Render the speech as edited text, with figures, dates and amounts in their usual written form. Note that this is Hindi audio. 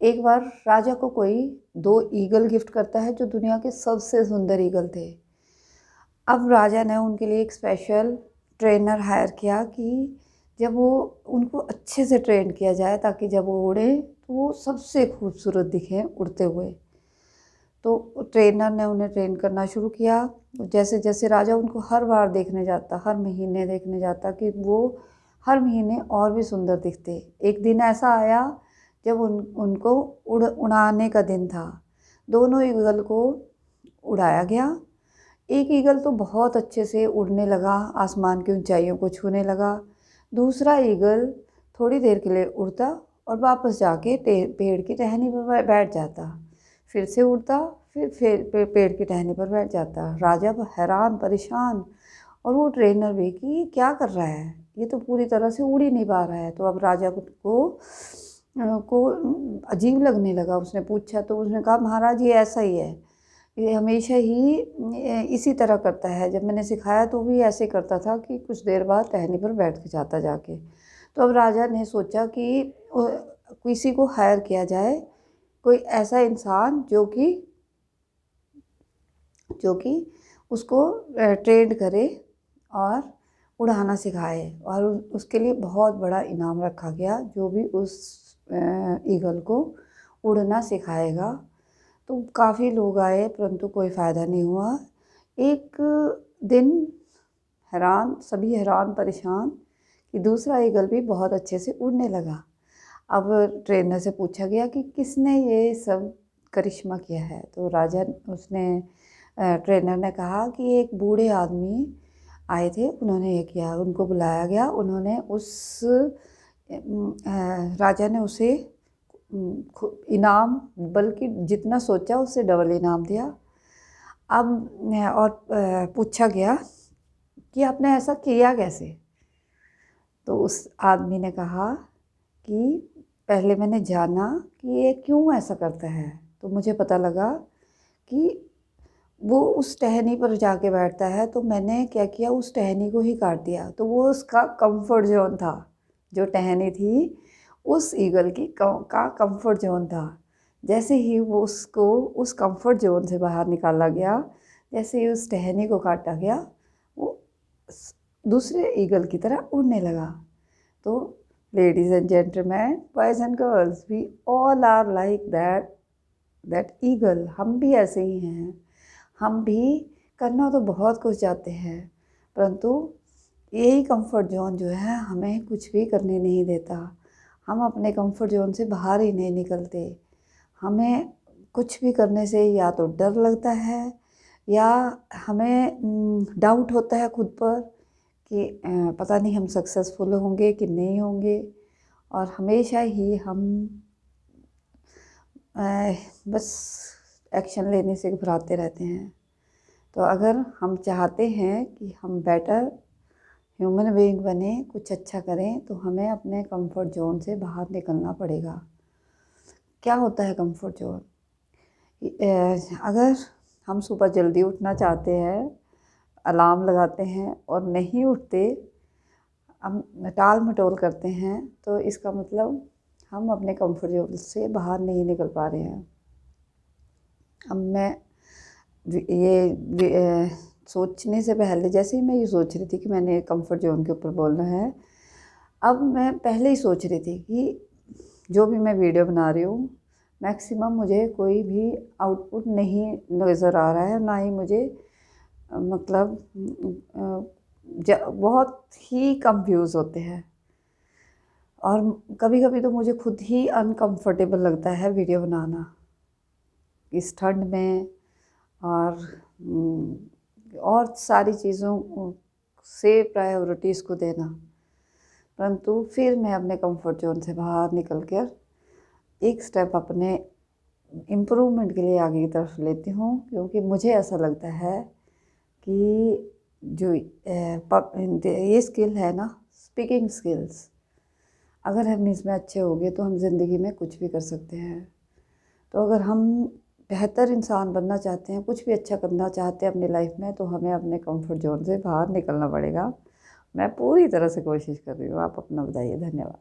एक बार राजा को कोई 2 ईगल गिफ्ट करता है जो दुनिया के सबसे सुंदर ईगल थे। अब राजा ने उनके लिए एक स्पेशल ट्रेनर हायर किया कि जब वो उनको अच्छे से ट्रेन किया जाए ताकि जब वो उड़े तो वो सबसे खूबसूरत दिखें उड़ते हुए। तो ट्रेनर ने उन्हें ट्रेन करना शुरू किया। जैसे जैसे राजा उनको हर बार देखने जाता, हर महीने देखने जाता कि वो हर महीने और भी सुंदर दिखते। एक दिन ऐसा आया जब उनको उड़ाने का दिन था। दोनों ईगल को उड़ाया गया। एक ईगल तो बहुत अच्छे से उड़ने लगा, आसमान की ऊंचाइयों को छूने लगा। दूसरा ईगल थोड़ी देर के लिए उड़ता और वापस जाके पेड़ की टहनी पर बैठ जाता। फिर से उड़ता, फिर पेड़ की टहनी पर बैठ जाता। राजा हैरान परेशान और वो ट्रेनर भी कि क्या कर रहा है, ये तो पूरी तरह से उड़ ही नहीं पा रहा है। तो अब राजा को अजीब लगने लगा। उसने पूछा तो उसने कहा महाराज ये ऐसा ही है, ये हमेशा ही इसी तरह करता है। जब मैंने सिखाया तो भी ऐसे करता था कि कुछ देर बाद टहनी पर बैठ के जाता जाके। तो अब राजा ने सोचा कि किसी को हायर किया जाए, कोई ऐसा इंसान जो कि उसको ट्रेंड करे और उड़ाना सिखाए। और उसके लिए बहुत बड़ा इनाम रखा गया, जो भी उस ईगल को उड़ना सिखाएगा। तो काफ़ी लोग आए परंतु कोई फ़ायदा नहीं हुआ। एक दिन सभी हैरान परेशान कि दूसरा ईगल भी बहुत अच्छे से उड़ने लगा। अब ट्रेनर से पूछा गया कि किसने ये सब करिश्मा किया है। तो ट्रेनर ने कहा कि एक बूढ़े आदमी आए थे, उन्होंने ये किया। उनको बुलाया गया, उन्होंने राजा ने उसे इनाम, बल्कि जितना सोचा उससे डबल इनाम दिया। अब और पूछा गया कि आपने ऐसा किया कैसे। तो उस आदमी ने कहा कि पहले मैंने जाना कि ये क्यों ऐसा करता है, तो मुझे पता लगा कि वो उस टहनी पर जाके बैठता है। तो मैंने क्या किया, उस टहनी को ही काट दिया। तो वो उसका कंफर्ट जोन था, जो टहनी थी उस ईगल की का कंफर्ट जोन था। जैसे ही वो उसको उस कंफर्ट जोन से बाहर निकाला गया, जैसे ही उस टहनी को काटा गया, वो दूसरे ईगल की तरह उड़ने लगा। तो ladies and gentlemen, boys and girls, we all are like that eagle. हम भी ऐसे ही हैं। हम भी करना तो बहुत कुछ चाहते हैं, परंतु यही कंफर्ट जोन जो है हमें कुछ भी करने नहीं देता। हम अपने कंफर्ट जोन से बाहर ही नहीं निकलते। हमें कुछ भी करने से या तो डर लगता है या हमें डाउट होता है खुद पर कि पता नहीं हम सक्सेसफुल होंगे कि नहीं होंगे। और हमेशा ही हम बस एक्शन लेने से घबराते रहते हैं। तो अगर हम चाहते हैं कि हम बेटर ह्यूमन बीइंग बने, कुछ अच्छा करें, तो हमें अपने कंफर्ट जोन से बाहर निकलना पड़ेगा। क्या होता है कंफर्ट जोन? अगर हम सुबह जल्दी उठना चाहते हैं, अलार्म लगाते हैं और नहीं उठते, हम टाल मटोल करते हैं, तो इसका मतलब हम अपने कंफर्ट जोन से बाहर नहीं निकल पा रहे हैं। अब मैं ये सोचने से पहले, जैसे ही मैं ये सोच रही थी कि मैंने कंफर्ट जोन के ऊपर बोलना है, अब मैं पहले ही सोच रही थी कि जो भी मैं वीडियो बना रही हूँ, मैक्सिमम मुझे कोई भी आउटपुट नहीं नज़र आ रहा है, ना ही मुझे मतलब बहुत ही कम व्यूज़ होते हैं। और कभी कभी तो मुझे खुद ही अनकंफर्टेबल लगता है वीडियो बनाना इस ठंड में, और सारी चीज़ों से प्रायोरिटीज़ को देना। परंतु फिर मैं अपने कंफर्ट जोन से बाहर निकल कर एक स्टेप अपने इम्प्रूवमेंट के लिए आगे की तरफ लेती हूँ, क्योंकि मुझे ऐसा लगता है कि जो ये स्किल है ना, स्पीकिंग स्किल्स, अगर हम इसमें अच्छे होंगे तो हम ज़िंदगी में कुछ भी कर सकते हैं। तो अगर हम बेहतर इंसान बनना चाहते हैं, कुछ भी अच्छा करना चाहते हैं अपनी लाइफ में, तो हमें अपने कंफर्ट जोन से बाहर निकलना पड़ेगा। मैं पूरी तरह से कोशिश कर रही हूँ। आप अपना बताइए। धन्यवाद।